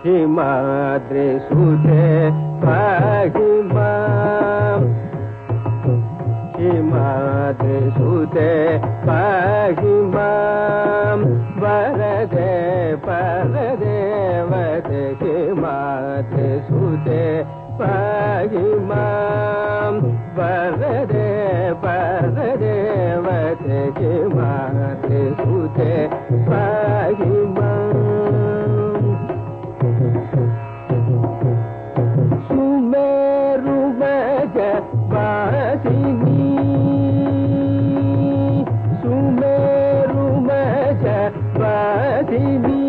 हिमाद्रि सुते पाहि मां हिमाद्रि सुते पाहि मां वरदे परदेवते हिमाद्रि सुते पाहि मां वरदे परदेवते हिमाद्रि सुते पाहि मां सुमेरु मज वासिनी सुमेरु मज वासिनी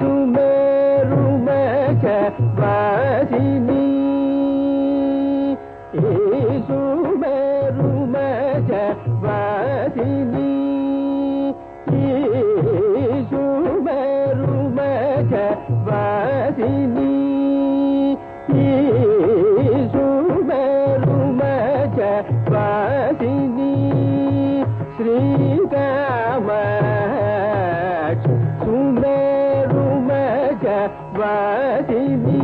सुमेरु मज वासिनी सुमेरु मज वासिनी सुमेरु मज वासिनी सुमेरु मज वासिनी श्रीकामाक्ष सुमेरु मज वासिनी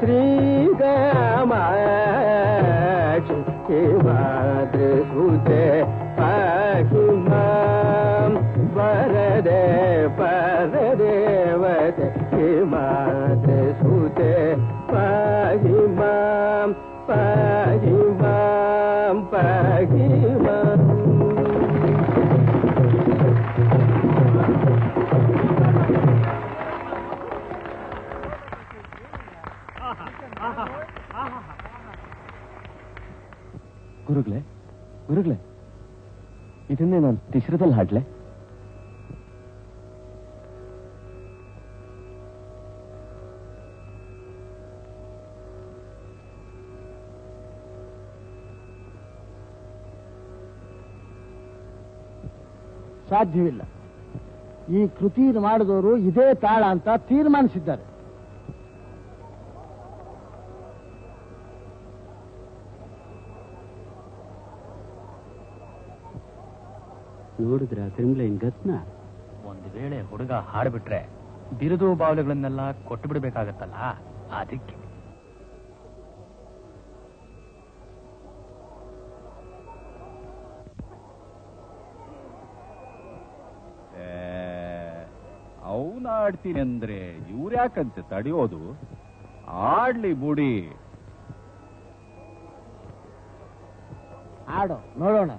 श्रीकामाक्ष हिमाद्रि सुते पाहि मां वरदे परदेवते हिमाद्रि सुते पाहि मां पाहि मां पाहि मां ಗುರುಗಳೇ ಇದನ್ನೇ ನಾನು ತಿಶ್ರದಲ್ಲಿ ಹಾಡ್ಲೆ? ಸಾಧ್ಯವಿಲ್ಲ. ಈ ಕೃತಿ ಮಾಡಿದವರು ಇದೇ ತಾಳ ಅಂತ ತೀರ್ಮಾನಿಸಿದ್ದಾರೆ. ನೋಡಿದ್ರ ತಿರುಮಲೆನ್ ಗತ್ನ? ಒಂದು ವೇಳೆ ಹುಡುಗ ಹಾಡ್ಬಿಟ್ರೆ ಬಿರುದು ಬಾವಲೆಗಳನ್ನೆಲ್ಲ ಕೊಟ್ಟು ಬಿಡ್ಬೇಕಾಗತ್ತಲ್ಲ, ಅದಕ್ಕೆ. ಅವನ ಆಡ್ತೀನಿ ಅಂದ್ರೆ ಇವ್ರ್ಯಾಕಂತೆ ತಡೆಯೋದು? ಆಡ್ಲಿ ಬುಡಿ. ಆಡೋ ನೋಡೋಣ.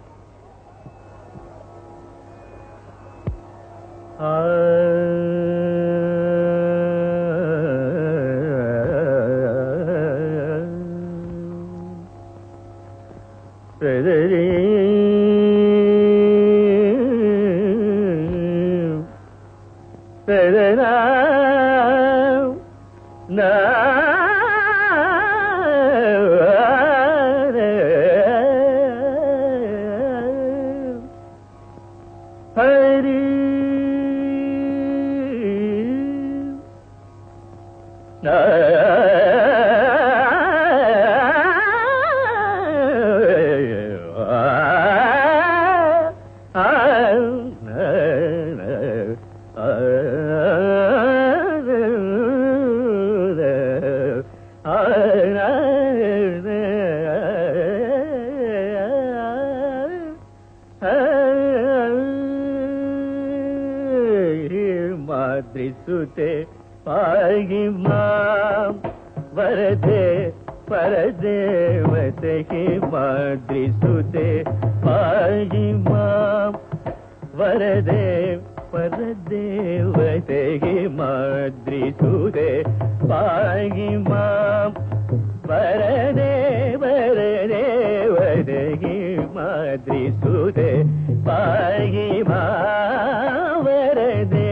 सुते पाहि मां वरदे परदेवते हिमाद्रि सुते पाहि मां वरदे परदेवते हिमाद्रि सुते पाहि मां वरदे परदेवते हिमाद्रि सुते पाहि मां वरदे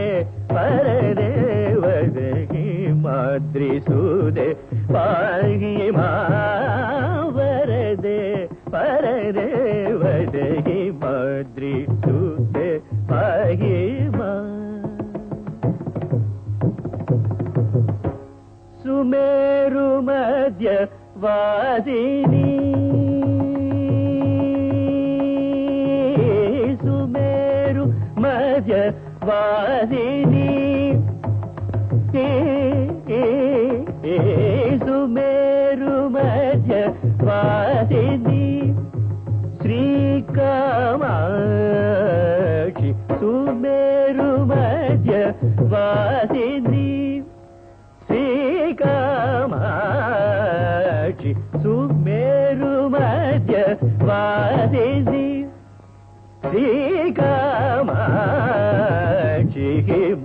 परदेवते हिमाद्रि सुते पाहि मां वरदे परदेवते हिमाद्रि सुते पाहि मां सुमेरु मध्य वासिनी सुमेरु ಮಧ್ಯ ವಾದಿನಿ ಸುಮೇರು ಮಧ್ಯ ವಾದಿನಿ ಶ್ರೀಕಾಮಾಕ್ಷಿ ಸುಮೇರು ಮಧ್ಯ ವಾದಿನಿ ಶ್ರೀಕಾಮಾಕ್ಷಿ ಸುಮೇರು ಮಧ್ಯ ವಾದಿನಿ ಶ್ರೀಕಾಮಾಕ್ಷಿ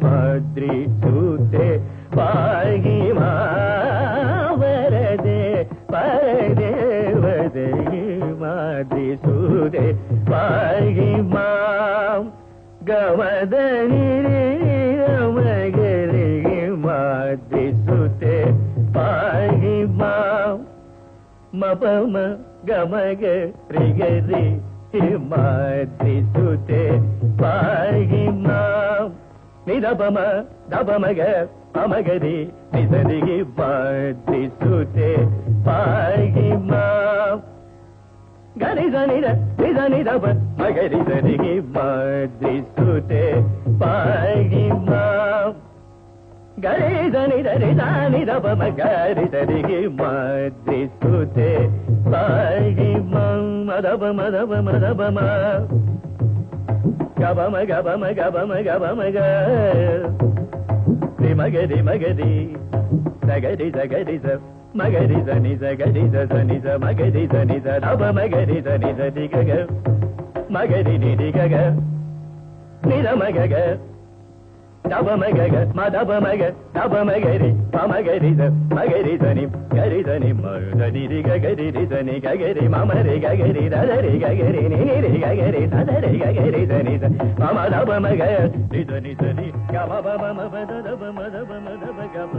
ಮದ್ರಿ ಸುತೆ ಪಾಗಿ ಮಾವರದೆ ಪರದೇವದೆ ಮಾದ್ರಿ ಸುದೆ ಪಾಗಿ ಮಾಂ ಗಮದನಿ ಮಗರಿ ಮಾದ್ರಿ ಸುತೆ ಪಾಗಿ ಮಾಂ ಮಪಮ ಗಮಗ ರಿಗರಿ ಮಾದ್ರಿ ಸುತೆ ಪಾಗಿ ಮಾಂ ನಿರಪಮ ದಪಮಗ ಅಮಗರಿ ನಿಸರಿಗೆ ಮಾದ್ರಿ ಸುತೆ ಪಾಗಿ ಮಾಂ ಗರಿ ಸನಿದ ನಿಸನಿದಪ ಮಗರಿ ಸರಿಗೆ ಮಾದ್ರಿ ಸುತೆ ಪಾಗಿ ಮಾಂ ಗರಿ ಸನಿದ ನಿಸನಿದಪ ಮಗರಿ ಸರಿಗೆ ಮಾದ್ರಿ ಸುತೆ ಪಾಗಿ ಮಾಂ ಮದಪ ಮದಪ ಮದಪ ಮ ಗಬಮ ಗಬಮ ಗಬಮ ಗಬಮ ಗ ಮಗರಿ ಮಗರಿ ಸಗರಿ ಸಗರಿ ಸ ಮಗರಿ ಸನಿ ಸಗರಿ ಸನಿ ಸ ಮಗರಿ ಸನಿ ಸ ದಬ ಮಗರಿ ಸನಿ ಸ ದಿಗ ಮಗರಿ ನಿಧಿ ಗಗ ನಿಧ ಮಗ ದಬ ಮಗ ಮದಬ ಮಗ ದಬ ಮಗರಿ ಮಗರಿ ಸ ಮಗರಿ ಸನಿ ಗರಿ ಸನಿ ಮರುದನಿ ರಿ ಗಗರಿ ರಿ ಸನಿ ಗಗರಿ ಮಮರಿ ಗಗರಿ ದದರಿ ಗಗರಿ ನಿರಿ ಗಗರಿ ದದರಿ ಗಗರಿ ಸನಿ ಸ ಮಮ ದಬ ಮಗ ರಿ ಸನಿ ಸನಿ ಗಮ ಬಮ ಮಮ ದಬ ಮದಬ ಮದಬ ಗಮ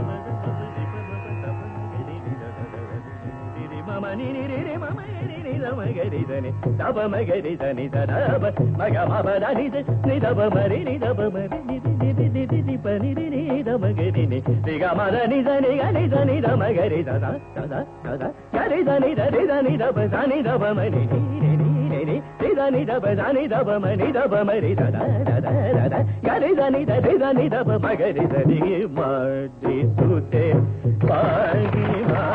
ಮಮ ನಿರಿ ರಿ ಮಮ ನಿರಿ ದಮ ಗರಿ ಸನಿ ದಬ ಮಗರಿ ಸನಿ ದಬ ಮಗ ಮಮ ದನಿ ನಿ ದಬ ಮರಿ ನಿ ದಬ ಮರಿ ನಿ ಪನಿ ನಿ ದಮ ಗರಿ ನಿ ಗ ಮದ ನಿ ಸನಿ ಗನಿ ಸನಿ ದಮ ಗರಿ ಸದ ಸದ ಸದ ಗರಿ ಸನಿ ರಿ ಸನಿ ದಬ ಸನಿ ದಬ ಮನಿ ನಿ ನಿ ನಿ ರಿ ಸನಿ ದಬ ಸನಿ ದಬ ಮನಿ ದಬ ಮರಿ ಸದ ಸದ ಸದ ಗರಿ ಸನಿ ದಬ ಮಗರಿ ಸನಿ ಮಾದ್ರಿ ಸುತೆ ಪಾಗಿ ಮಾ